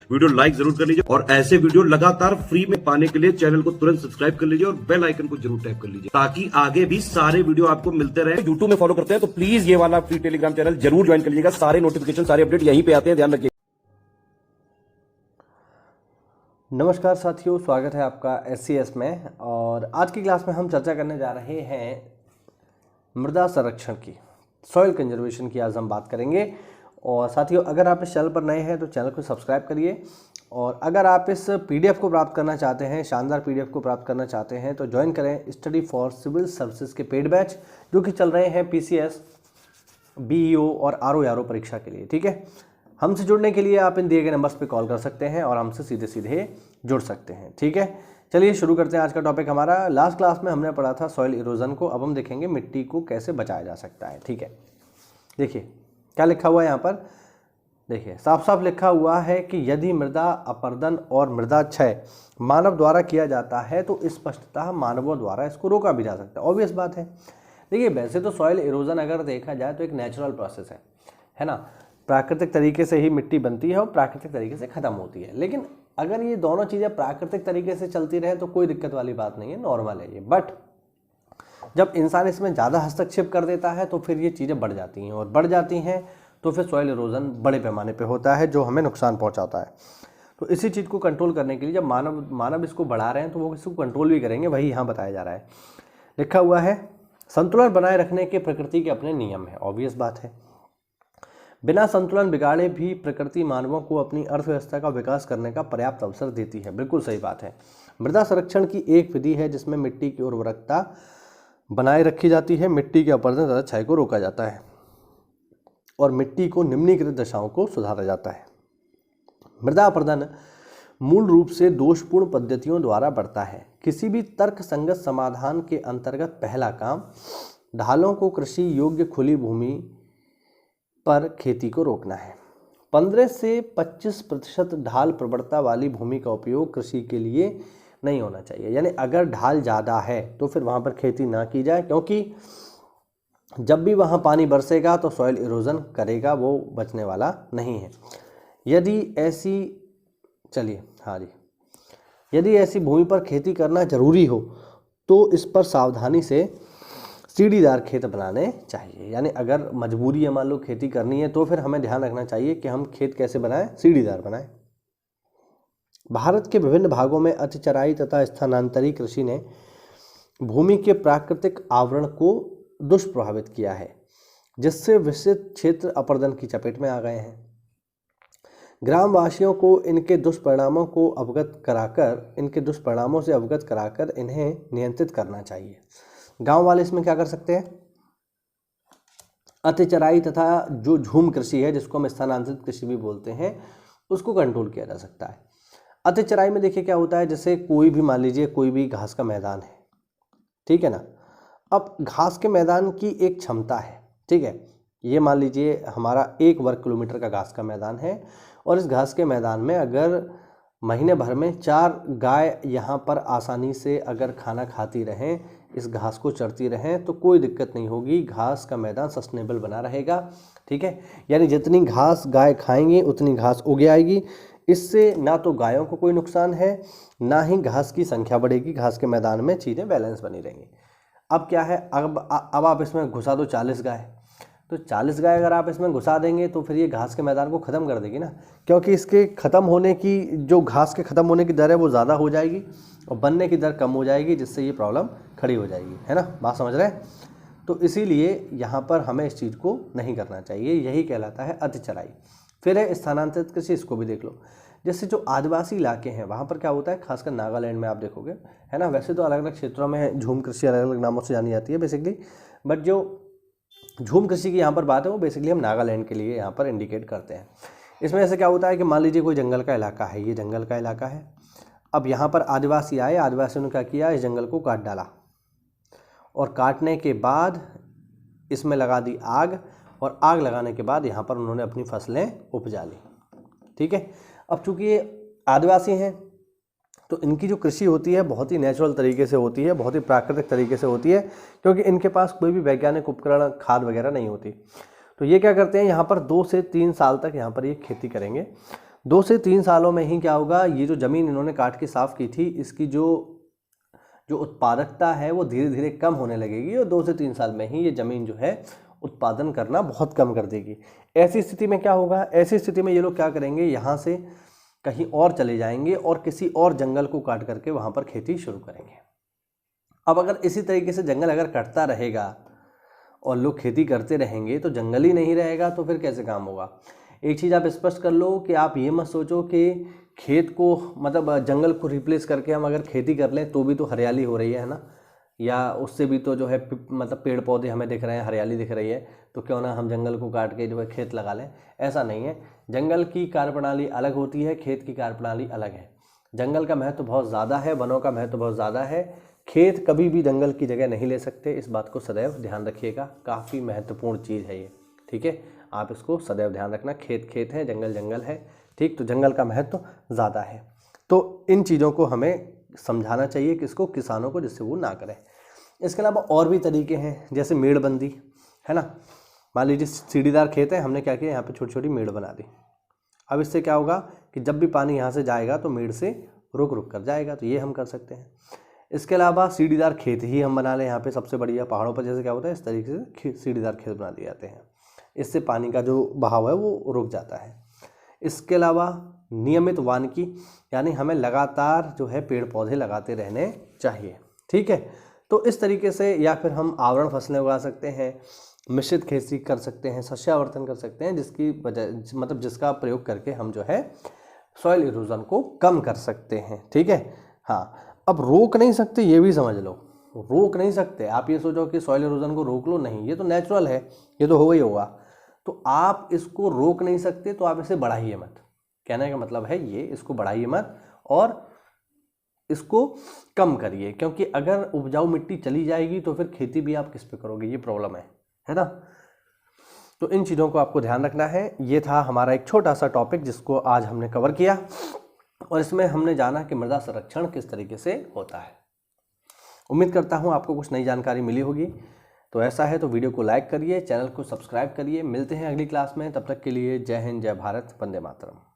Video like जरूर कर लीजिए और ऐसे वीडियो लगातार फ्री में पाने के लिए चैनल को तुरंत सब्सक्राइब कर लीजिए और बेल आइकन को जरूर टैप कर लीजिए ताकि आगे भी सारे वीडियो आपको मिलते रहे। यूट्यूब में फॉलो करते हैं तो प्लीज ये वाला फ्री टेलीग्राम चैनल जरूर ज्वाइन कर लीजिएगा। सारे नोटिफिकेशन सारे अपडेट यहीं पे आते हैं, ध्यान रखिए। नमस्कार साथियों, स्वागत है आपका SCS में। और आज की क्लास में हम चर्चा करने जा रहे हैं मृदा संरक्षण की, सॉइल कंजर्वेशन की आज हम बात करेंगे। और साथियों, अगर आप इस चैनल पर नए हैं तो चैनल को सब्सक्राइब करिए। और अगर आप इस PDF को प्राप्त करना चाहते हैं, शानदार PDF को प्राप्त करना चाहते हैं, तो ज्वाइन करें स्टडी फॉर सिविल सर्विसेज के पेड बैच जो कि चल रहे हैं PCS, BEO और RO परीक्षा के लिए। ठीक है, हमसे जुड़ने के लिए आप इन दिए गए नंबर्स पे कॉल कर सकते हैं और हमसे सीधे सीधे जुड़ सकते हैं। ठीक है, चलिए शुरू करते हैं आज का टॉपिक हमारा। लास्ट क्लास में हमने पढ़ा था सॉइल इरोजन को, अब हम देखेंगे मिट्टी को कैसे बचाया जा सकता है। ठीक है, देखिए क्या लिखा हुआ है यहाँ पर। देखिए साफ साफ लिखा हुआ है कि यदि मृदा अपरदन और मृदा क्षय मानव द्वारा किया जाता है तो स्पष्टतः मानवों द्वारा इसको रोका भी जा सकता है। ऑब्वियस बात है। देखिए वैसे तो सॉइल इरोजन अगर देखा जाए तो एक नेचुरल प्रोसेस है ना। प्राकृतिक तरीके से ही मिट्टी बनती है और प्राकृतिक तरीके से ख़त्म होती है। लेकिन अगर ये दोनों चीज़ें प्राकृतिक तरीके से चलती रहे तो कोई दिक्कत वाली बात नहीं है, नॉर्मल है ये। बट जब इंसान इसमें ज़्यादा हस्तक्षेप कर देता है तो फिर ये चीज़ें बढ़ जाती हैं, और बढ़ जाती हैं तो फिर सॉइल इरोजन बड़े पैमाने पे होता है जो हमें नुकसान पहुंचाता है। तो इसी चीज़ को कंट्रोल करने के लिए जब मानव इसको बढ़ा रहे हैं तो वो इसको कंट्रोल भी करेंगे, वही यहाँ बताया जा रहा है। लिखा हुआ है संतुलन बनाए रखने के प्रकृति के अपने नियम है। ऑब्वियस बात है, बिना संतुलन बिगाड़े भी प्रकृति मानवों को अपनी अर्थव्यवस्था का विकास करने का पर्याप्त अवसर देती है। बिल्कुल सही बात है। मृदा संरक्षण की एक विधि है जिसमें मिट्टी की उर्वरकता बनाए रखी जाती है, मिट्टी के अपरदन तथा क्षय को रोका जाता है और मिट्टी को निम्नलिखित दशाओं को सुधारा जाता है। मृदा अपरदन मूल रूप से दोषपूर्ण पद्धतियों द्वारा बढ़ता है। किसी भी तर्क संगत समाधान के अंतर्गत पहला काम ढालों को कृषि योग्य खुली भूमि पर खेती को रोकना है। 15 से 25% ढाल प्रवणता वाली भूमि का उपयोग कृषि के लिए नहीं होना चाहिए। यानी अगर ढाल ज़्यादा है तो फिर वहाँ पर खेती ना की जाए, क्योंकि जब भी वहाँ पानी बरसेगा तो सॉइल इरोजन करेगा, वो बचने वाला नहीं है। यदि ऐसी भूमि पर खेती करना जरूरी हो तो इस पर सावधानी से सीढ़ीदार खेत बनाने चाहिए। यानी अगर मजबूरी है, मान लो खेती करनी है, तो फिर हमें ध्यान रखना चाहिए कि हम खेत कैसे बनाएं, सीढ़ीदार बनाएं। भारत के विभिन्न भागों में अतिचराई तथा स्थानांतरी कृषि ने भूमि के प्राकृतिक आवरण को दुष्प्रभावित किया है, जिससे विस्तृत क्षेत्र अपरदन की चपेट में आ गए हैं। ग्रामवासियों को इनके दुष्परिणामों से अवगत कराकर इन्हें नियंत्रित करना चाहिए। गांव वाले इसमें क्या कर सकते हैं, अतिचराई तथा जो झूम कृषि है, जिसको हम स्थानांतरित कृषि भी बोलते हैं, उसको कंट्रोल किया जा सकता है। अतिचराई में देखिए क्या होता है, जैसे कोई भी मान लीजिए कोई भी घास का मैदान है, ठीक है ना। अब घास के मैदान की एक क्षमता है, ठीक है। ये मान लीजिए हमारा 1 वर्ग किलोमीटर का घास का मैदान है और इस घास के मैदान में अगर महीने भर में 4 गाय यहाँ पर आसानी से अगर खाना खाती रहें, इस घास को चरती रहें, तो कोई दिक्कत नहीं होगी, घास का मैदान सस्टेनेबल बना रहेगा। ठीक है, यानी जितनी घास गाय खाएंगी उतनी घास उग आएगी। इससे ना तो गायों को कोई नुकसान है, ना ही घास की संख्या बढ़ेगी, घास के मैदान में चीज़ें बैलेंस बनी रहेंगी। अब क्या है, अब आप इसमें घुसा दो 40 गाय, तो 40 गाय अगर आप इसमें घुसा देंगे तो फिर ये घास के मैदान को ख़त्म कर देगी ना, क्योंकि इसके ख़त्म होने की जो घास के ख़त्म होने की दर है वो ज़्यादा हो जाएगी और बनने की दर कम हो जाएगी, जिससे ये प्रॉब्लम खड़ी हो जाएगी, है ना। बात समझ रहे हैं। तो इसीलिए यहाँ पर हमें इस चीज़ को नहीं करना चाहिए, यही कहलाता है अतिचराई। फिर है स्थानांतरित कृषि, इसको भी देख लो। जैसे जो आदिवासी इलाके हैं वहाँ पर क्या होता है, खासकर नागालैंड में आप देखोगे, है ना। वैसे तो अलग अलग क्षेत्रों में झूम कृषि अलग अलग नामों से जानी जाती है बेसिकली, बट जो झूम कृषि की यहाँ पर बात है वो बेसिकली हम नागालैंड के लिए यहाँ पर इंडिकेट करते हैं। इसमें ऐसे क्या होता है कि मान लीजिए कोई जंगल का इलाका है, ये जंगल का इलाका है। अब यहाँ पर आदिवासी आए, आदिवासियों ने क्या किया, इस जंगल को काट डाला और काटने के बाद इसमें लगा दी आग, और आग लगाने के बाद यहाँ पर उन्होंने अपनी फसलें उपजा ली। ठीक है, अब चूँकि ये आदिवासी हैं तो इनकी जो कृषि होती है बहुत ही नेचुरल तरीके से होती है, बहुत ही प्राकृतिक तरीके से होती है, क्योंकि इनके पास कोई भी वैज्ञानिक उपकरण खाद वगैरह नहीं होती। तो ये क्या करते हैं, यहाँ पर 2 से 3 साल तक यहाँ पर ये खेती करेंगे। 2 से 3 सालों में ही क्या होगा, ये जो ज़मीन इन्होंने काट के साफ़ की थी, इसकी जो उत्पादकता है वो धीरे धीरे कम होने लगेगी और 2 से 3 साल में ही ये ज़मीन जो है उत्पादन करना बहुत कम कर देगी। ऐसी स्थिति में क्या होगा, ऐसी स्थिति में ये लोग क्या करेंगे, यहाँ से कहीं और चले जाएंगे और किसी और जंगल को काट करके वहाँ पर खेती शुरू करेंगे। अब अगर इसी तरीके से जंगल अगर कटता रहेगा और लोग खेती करते रहेंगे तो जंगल ही नहीं रहेगा, तो फिर कैसे काम होगा। एक चीज़ आप स्पष्ट कर लो कि आप ये मत सोचो कि खेत को मतलब जंगल को रिप्लेस करके हम अगर खेती कर लें तो भी तो हरियाली हो रही है ना, या उससे भी तो जो है मतलब पेड़ पौधे हमें दिख रहे हैं, हरियाली दिख रही है, तो क्यों ना हम जंगल को काट के जो है खेत लगा लें। ऐसा नहीं है, जंगल की कार्यप्रणाली अलग होती है, खेत की कार्यप्रणाली अलग है। जंगल का महत्व बहुत ज़्यादा है, वनों का महत्व बहुत ज़्यादा है, खेत कभी भी जंगल की जगह नहीं ले सकते। इस बात को सदैव ध्यान रखिएगा, काफ़ी महत्वपूर्ण चीज़ है ये, ठीक है। आप इसको सदैव ध्यान रखना, खेत खेत है, जंगल जंगल है, ठीक। तो जंगल का महत्व ज़्यादा है, तो इन चीज़ों को हमें समझाना चाहिए किसको, किसानों को, जिससे वो ना करें। इसके अलावा और भी तरीके हैं, जैसे मेड़बंदी है ना। मान लीजिए सीढ़ीदार खेत है, हमने क्या किया, यहाँ पे छोटी छोटी मेड़ बना दी। अब इससे क्या होगा कि जब भी पानी यहाँ से जाएगा तो मेड़ से रुक रुक कर जाएगा, तो ये हम कर सकते हैं। इसके अलावा सीढ़ीदार खेत ही हम बना लें यहाँ पे, सबसे बढ़िया पहाड़ों पर जैसे क्या होता है इस तरीके से सीढ़ीदार खेत बना दिए जाते हैं, इससे पानी का जो बहाव है वो रुक जाता है। इसके अलावा नियमित वानिकी, यानी हमें लगातार जो है पेड़ पौधे लगाते रहने चाहिए, ठीक है। तो इस तरीके से, या फिर हम आवरण फसलें उगा सकते हैं, मिश्रित खेती कर सकते हैं, शस्यावर्तन कर सकते हैं, जिसकी वजह मतलब जिसका प्रयोग करके हम जो है सॉइल इरोजन को कम कर सकते हैं, ठीक है। हाँ, अब रोक नहीं सकते ये भी समझ लो, रोक नहीं सकते। आप ये सोचो कि सॉइल इरोजन को रोक लो, नहीं, ये तो नेचुरल है, ये तो होगा ही होगा। तो आप इसको रोक नहीं सकते तो आप इसे बढ़ाइए मत, कहने का मतलब है ये, इसको बढ़ाइए मत और इसको कम करिए, क्योंकि अगर उपजाऊ मिट्टी चली जाएगी तो फिर खेती भी आप किस पे करोगे, ये प्रॉब्लम है ना। तो इन चीज़ों को आपको ध्यान रखना है। ये था हमारा एक छोटा सा टॉपिक जिसको आज हमने कवर किया, और इसमें हमने जाना कि मृदा संरक्षण किस तरीके से होता है। उम्मीद करता हूँ आपको कुछ नई जानकारी मिली होगी। तो ऐसा है तो वीडियो को लाइक करिए, चैनल को सब्सक्राइब करिए। मिलते हैं अगली क्लास में, तब तक के लिए जय हिंद, जय भारत, वंदे मातरम।